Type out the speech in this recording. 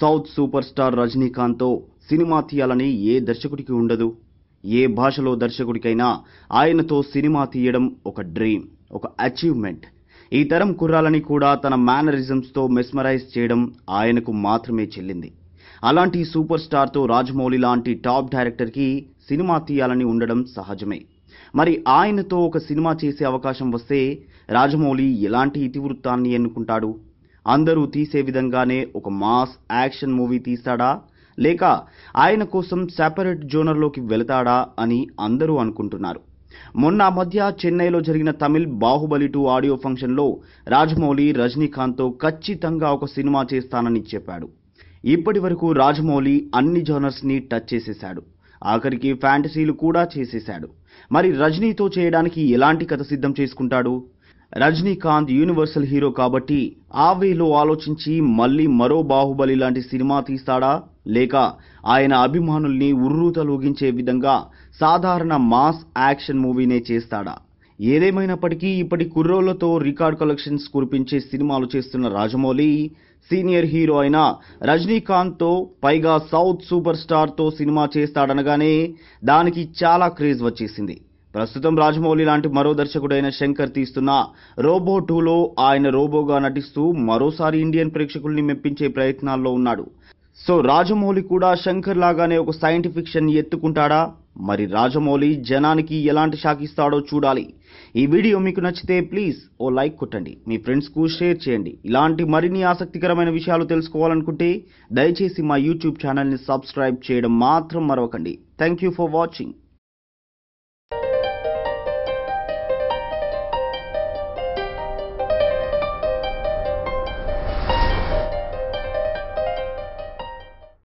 South super star రజనీకాంత్తో cinema తీయాలని ఏ దర్శకుడికి ఉండదు. ఏ భాషలో దర్శకుడికైనా ఆయనతో సినిమా తీయడం ఒక డ్రీమ్, ఒక అచీవ్మెంట్. ఈ తరం కుర్రాలని కూడా తన మేనరిజమ్స్తో మెస్మరైజ్ చేయడం ఆయనకు మాత్రమే చెల్లింది. అలాంటి సూపర్ స్టార్తో రాజమౌళి లాంటి టాప్ డైరెక్టర్కి సినిమా తీయాలని ఉండడం సహజమే. మరి ఆయనతో ఒక సినిమా చేసే అవకాశం వస్తే రాజమౌళి ఎలాంటి ఇతివృత్తాన్ని ఎన్నుకుంటాడు? అందరూ తీసే విధంగానే ఒక మాస్ యాక్షన్ మూవీ తీస్తాడా, లేక ఆయన కోసం సెపరేట్ జోనర్లోకి వెళతాడా అని అందరూ అనుకుంటున్నారు. మొన్న మధ్య చెన్నైలో జరిగిన తమిళ్ బాహుబలి 2 ఆడియో ఫంక్షన్లో రాజమౌళి రజనీకాంత్తో ఖచ్చితంగా ఒక సినిమా చేస్తానని చెప్పాడు. ఇప్పటి వరకు రాజమౌళి అన్ని జోనర్స్ని టచ్ చేసేశాడు. ఆఖరికి ఫ్యాంటసీలు కూడా చేసేశాడు. మరి రజనీతో చేయడానికి ఎలాంటి కథ సిద్ధం చేసుకుంటాడు? రజనీకాంత్ యూనివర్సల్ హీరో కాబట్టి ఆ వేలో ఆలోచించి మళ్ళీ మరో బాహుబలి లాంటి సినిమా తీస్తాడా, లేక ఆయన అభిమానుల్ని ఉర్రూతలూగించే విధంగా సాధారణ మాస్ యాక్షన్ మూవీనే చేస్తాడా? ఏదేమైనప్పటికీ ఇప్పటి కుర్రోళ్లతో రికార్డ్ కలెక్షన్స్ కురిపించే సినిమాలు చేస్తున్న రాజమౌళి సీనియర్ హీరో అయిన రజనీకాంత్తో, పైగా సౌత్ సూపర్ స్టార్తో సినిమా చేస్తాడనగానే దానికి చాలా క్రేజ్ వచ్చేసింది. ప్రస్తుతం రాజమౌళి లాంటి మరో దర్శకుడైన శంకర్ తీస్తున్న రోబో 2లో ఆయన రోబోగా నటిస్తూ మరోసారి ఇండియన్ ప్రేక్షకుల్ని మెప్పించే ప్రయత్నాల్లో ఉన్నాడు. సో రాజమౌళి కూడా శంకర్ లాగానే ఒక సైంటిఫిక్ ఫిక్షన్ ఎత్తుకుంటాడా? మరి రాజమౌళి జనానికి ఎలాంటి షాక్ ఇస్తాడో చూడాలి. ఈ వీడియో మీకు నచ్చితే ప్లీజ్ ఓ లైక్ కొట్టండి, మీ ఫ్రెండ్స్కు షేర్ చేయండి. ఇలాంటి మరిన్ని ఆసక్తికరమైన విషయాలు తెలుసుకోవాలనుకుంటే దయచేసి మా యూట్యూబ్ ఛానల్ని సబ్స్క్రైబ్ చేయడం మాత్రం మరవకండి. Thank you for watching.